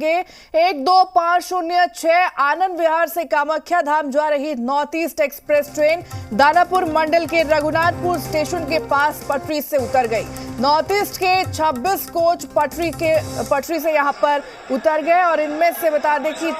1250 आनंद विहार से कामाख्या धाम जा रही North East Express train Danapur मंडल के रघुनाथपुर स्टेशन के पास पटरी से उतर गई। नॉर्थ ईस्ट के 26 कोच पटरी से यहां पर उतर गए और इनमें से बता दें कि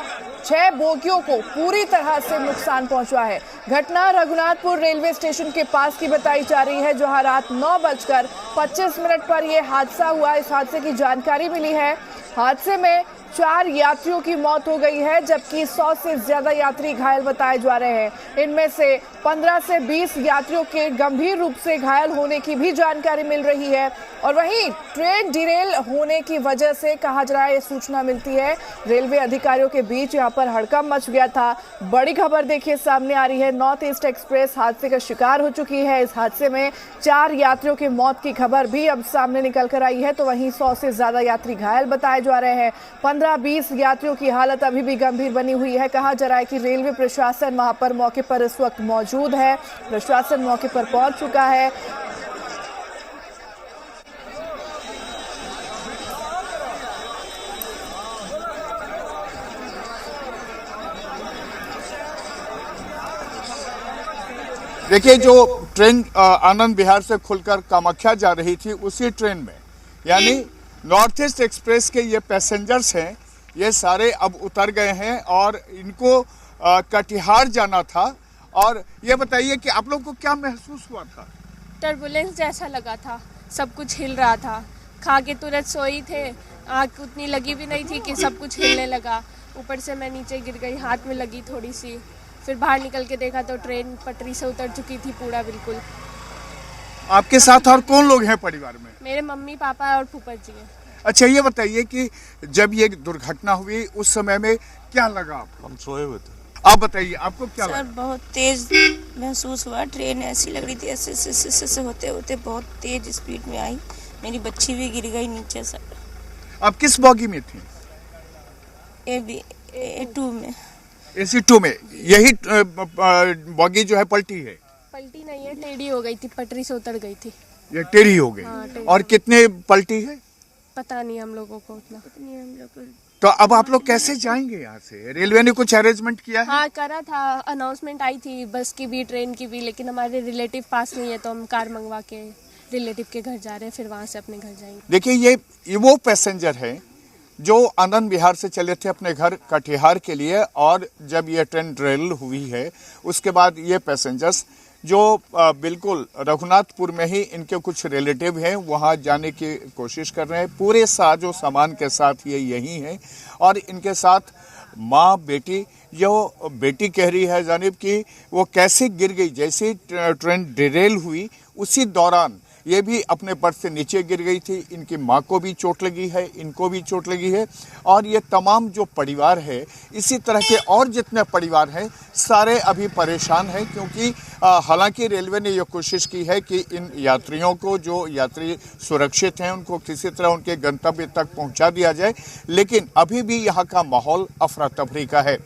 6 बोगियों को पूरी तरह से नुकसान पहुंचा है। घटना रघुनाथपुर रेलवे स्टेशन के पास की बताई जा रही है, जहां रात 9:25 पर यह हादसा हुआ। इस हादसे की जानकारी मिली है। हादसे में 4 यात्रियों की मौत हो गई है, जबकि 100 से ज्यादा यात्री घायल बताए जा रहे हैं। इनमें से 15 से 20 यात्रियों के गंभीर रूप से घायल होने की भी जानकारी मिल रही है। और वहीं ट्रेन डिरेल होने की वजह से कहा जा रहा है, सूचना मिलती है रेलवे अधिकारियों के बीच यहां पर हड़कंप मच गया था। बड़ी खबर देखिए सामने आ रही है, नॉर्थ ईस्ट एक्सप्रेस हादसे का शिकार हो चुकी है। इस हादसे में 4 यात्रियों की मौत की खबर भी अब सामने निकल कर आई है, तो वहीं 100 से ज्यादा यात्री घायल बताए जा रहे हैं। 15-20 यात्रियों की हालत अभी भी गंभीर बनी हुई है। कहा जा रहा है कि रेलवे प्रशासन वहां पर मौके पर इस वक्त मौजूद है। प्रशासन मौके पर पहुंच चुका है। देखिए, जो ट्रेन आनंद विहार से खुलकर कामाख्या जा रही थी, उसी ट्रेन में यानी नॉर्थ ईस्ट एक्सप्रेस के ये पैसेंजर्स हैं, ये सारे अब उतर गए हैं और इनको कटिहार जाना था। और ये बताइए कि आप लोग को क्या महसूस हुआ था? टर्बुलेंस जैसा लगा था, सब कुछ हिल रहा था। खा के तुरंत सोई थे, आँख उतनी लगी भी नहीं थी कि सब कुछ हिलने लगा। ऊपर से मैं नीचे गिर गई, हाथ में लगी थोड़ी सी। फिर बाहर निकल के देखा तो ट्रेन पटरी से उतर चुकी थी पूरा, बिल्कुल। आपके साथ और कौन लोग हैं परिवार में? मेरे मम्मी पापा और फूफा जी हैं। अच्छा, ये बताइए कि जब ये दुर्घटना हुई उस समय में क्या लगा आपको? हम सोए हुए थे। आप बताइए, आपको क्या लगा? सर, बहुत तेज महसूस हुआ। ट्रेन ऐसी लग रही थी, ऐसे होते होते बहुत तेज स्पीड में आई। मेरी बच्ची भी गिर गई नीचे। सर, आप किस बॉगी में थी? A2 में। AC2 में। यही बॉगी जो है पलटी है? पलटी नहीं है, टेढ़ी हो गई थी, पटरी से उतर गई थी। ये टेढ़ी हो गई। हाँ, और कितने पलटी है? पता नहीं हम लोगों को उतना। तो अब आप लोग कैसे जाएंगे यहाँ से? रेलवे ने कुछ अरेंजमेंट किया है? हाँ, करा था, अनाउंसमेंट आई थी बस की भी, ट्रेन की भी, लेकिन हमारे रिलेटिव पास नहीं है तो हम कार मंगवा के रिलेटिव के घर जा रहे हैं, फिर वहाँ से अपने घर जाएंगे। देखिए, ये वो पैसेंजर हैं जो आनंद विहार से चले थे अपने घर कटिहार के लिए, और जब ये ट्रेन डिरेल हुई है उसके बाद ये पैसेंजर्स जो बिल्कुल रघुनाथपुर में ही इनके कुछ रिलेटिव हैं, वहाँ जाने की कोशिश कर रहे हैं। पूरे साजो सामान के साथ ये यहीं हैं और इनके साथ माँ बेटी, जो बेटी कह रही है जानिब कि वो कैसे गिर गई, जैसे ट्रेन डिरेल हुई उसी दौरान ये भी अपने पर्स से नीचे गिर गई थी। इनकी माँ को भी चोट लगी है, इनको भी चोट लगी है। और ये तमाम जो परिवार है, इसी तरह के और जितने परिवार हैं, सारे अभी परेशान हैं, क्योंकि हालांकि रेलवे ने ये कोशिश की है कि इन यात्रियों को, जो यात्री सुरक्षित हैं, उनको किसी तरह उनके गंतव्य तक पहुंचा दिया जाए, लेकिन अभी भी यहाँ का माहौल अफरा तफरी का है।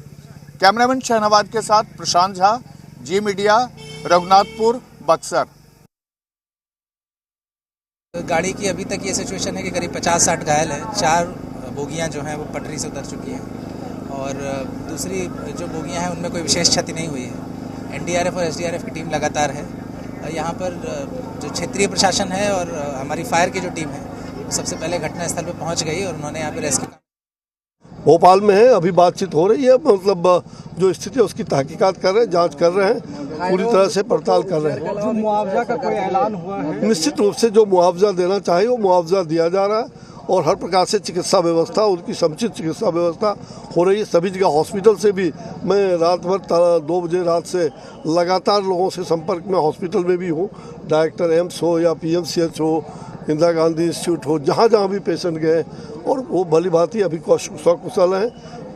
कैमरामैन शहनवाज के साथ प्रशांत झा, जी मीडिया, रघुनाथपुर, बक्सर। गाड़ी की अभी तक ये सिचुएशन है कि करीब 50-60 घायल हैं। 4 बोगियां जो हैं वो पटरी से उतर चुकी हैं और दूसरी जो बोगियां हैं उनमें कोई विशेष क्षति नहीं हुई है। NDRF और SDRF की टीम लगातार है। यहाँ पर जो क्षेत्रीय प्रशासन है और हमारी फायर की जो टीम है, सबसे पहले घटनास्थल पर पहुँच गई और उन्होंने यहाँ पर रेस्क्यू। भोपाल में है, अभी बातचीत हो रही है, मतलब जो स्थिति है उसकी तहकीकात कर रहे हैं, जांच कर रहे हैं, पूरी तरह से पड़ताल कर रहे हैं। जो मुआवजा का कोई ऐलान हुआ है? निश्चित रूप से जो मुआवजा देना चाहिए वो मुआवजा दिया जा रहा है और हर प्रकार से चिकित्सा व्यवस्था, उनकी समुचित चिकित्सा व्यवस्था हो रही है सभी जगह। हॉस्पिटल से भी मैं रात भर 2 बजे रात से लगातार लोगों से संपर्क में, हॉस्पिटल में भी हूँ, डायरेक्टर एम्स हो या PMCH हो, इंदिरा गांधी इंस्टीट्यूट हो, जहाँ जहाँ भी पेशेंट गए और वो भली भांति अभी सकुशल हैं।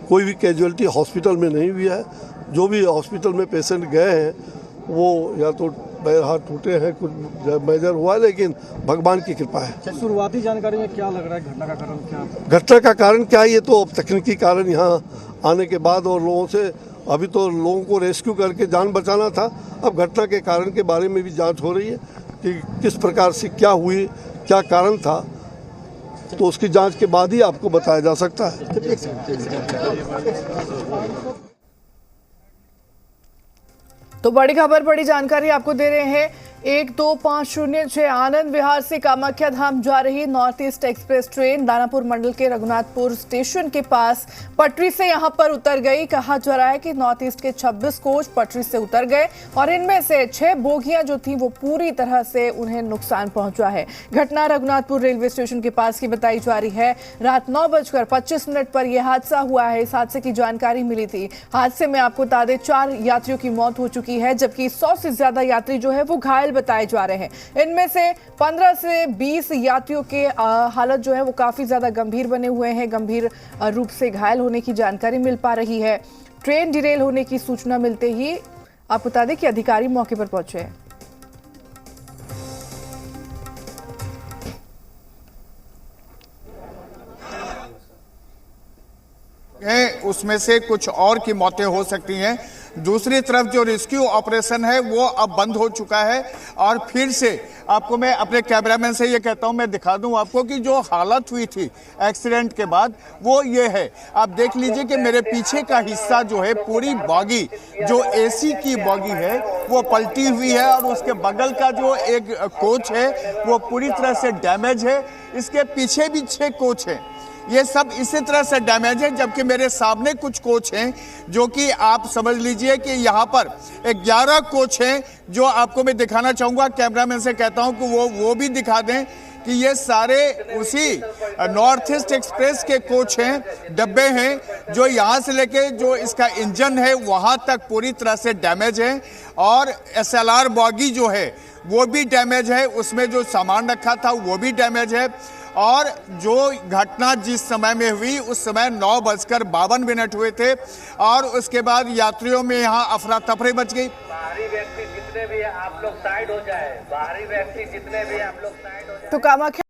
कोई भी कैजुअलिटी हॉस्पिटल में नहीं हुई है। जो भी हॉस्पिटल में पेशेंट गए हैं वो या तो पैर हाथ टूटे हैं, कुछ मेजर हुआ है, लेकिन भगवान की कृपा है। शुरुआती जानकारी में क्या लग रहा है, घटना का कारण क्या? घटना का कारण क्या है, ये तो अब तकनीकी कारण यहाँ आने के बाद और लोगों से, अभी तो लोगों को रेस्क्यू करके जान बचाना था। अब घटना के कारण के बारे में भी जांच हो रही है कि किस प्रकार से क्या हुई, क्या कारण था। तो उसकी जांच के बाद ही आपको बताया जा सकता है। तो बड़ी खबर, बड़ी जानकारी आपको दे रहे हैं। 12506 आनंद विहार से कामाख्या धाम जा रही North East Express train Danapur मंडल के रघुनाथपुर स्टेशन के पास पटरी से यहां पर उतर गई। कहा जा रहा है कि नॉर्थ ईस्ट के 26 कोच पटरी से उतर गए और इनमें से 6 बोगियां जो थी वो पूरी तरह से उन्हें नुकसान पहुंचा है। घटना रघुनाथपुर रेलवे स्टेशन के पास की बताई जा रही है। रात 9:25 पर यह हादसा हुआ है। इस हादसे की जानकारी मिली थी। हादसे में आपको बता दें 4 यात्रियों की मौत हो चुकी है, जबकि 100 से ज्यादा यात्री जो है वो घायल बताए जा रहे हैं। इनमें से 15 से 20 यात्रियों के हालत जो है वो काफी ज्यादा गंभीर बने हुए हैं। गंभीर रूप से घायल होने की जानकारी मिल पा रही है। ट्रेन डिरेल होने की सूचना मिलते ही आपको बता दें कि अधिकारी मौके पर पहुंचे हैं। उसमें से कुछ और की मौतें हो सकती हैं। दूसरी तरफ जो रेस्क्यू ऑपरेशन है वो अब बंद हो चुका है और फिर से आपको मैं अपने कैमरामैन से ये कहता हूं, मैं दिखा दूं आपको कि जो हालत हुई थी एक्सीडेंट के बाद वो ये है। आप देख लीजिए कि मेरे पीछे का हिस्सा जो है पूरी बॉगी जो एसी की बॉगी है वो पलटी हुई है और उसके बगल का जो एक कोच है वो पूरी तरह से डैमेज है। इसके पीछे भी 6 कोच हैं, ये सब इसी तरह से डैमेज है। जबकि मेरे सामने कुछ कोच हैं जो कि आप समझ लीजिए कि यहाँ पर 11 कोच हैं जो आपको मैं दिखाना चाहूँगा। कैमरामैन से कहता हूँ कि वो भी दिखा दें कि ये सारे उसी नॉर्थ ईस्ट एक्सप्रेस के कोच हैं, डब्बे हैं जो यहाँ से लेके जो इसका इंजन है वहाँ तक पूरी तरह से डैमेज है। और SLR बॉगी जो है वो भी डैमेज है, उसमें जो सामान रखा था वो भी डैमेज है। और जो घटना जिस समय में हुई उस समय 9:52 हुए थे और उसके बाद यात्रियों में यहाँ अफरा तफरी मच गई। बाहरी व्यक्ति जितने भी आप लोग साइड हो जाए, बाहरी व्यक्ति जितने भी आप लोग साइड हो जाए। तो कामाख्या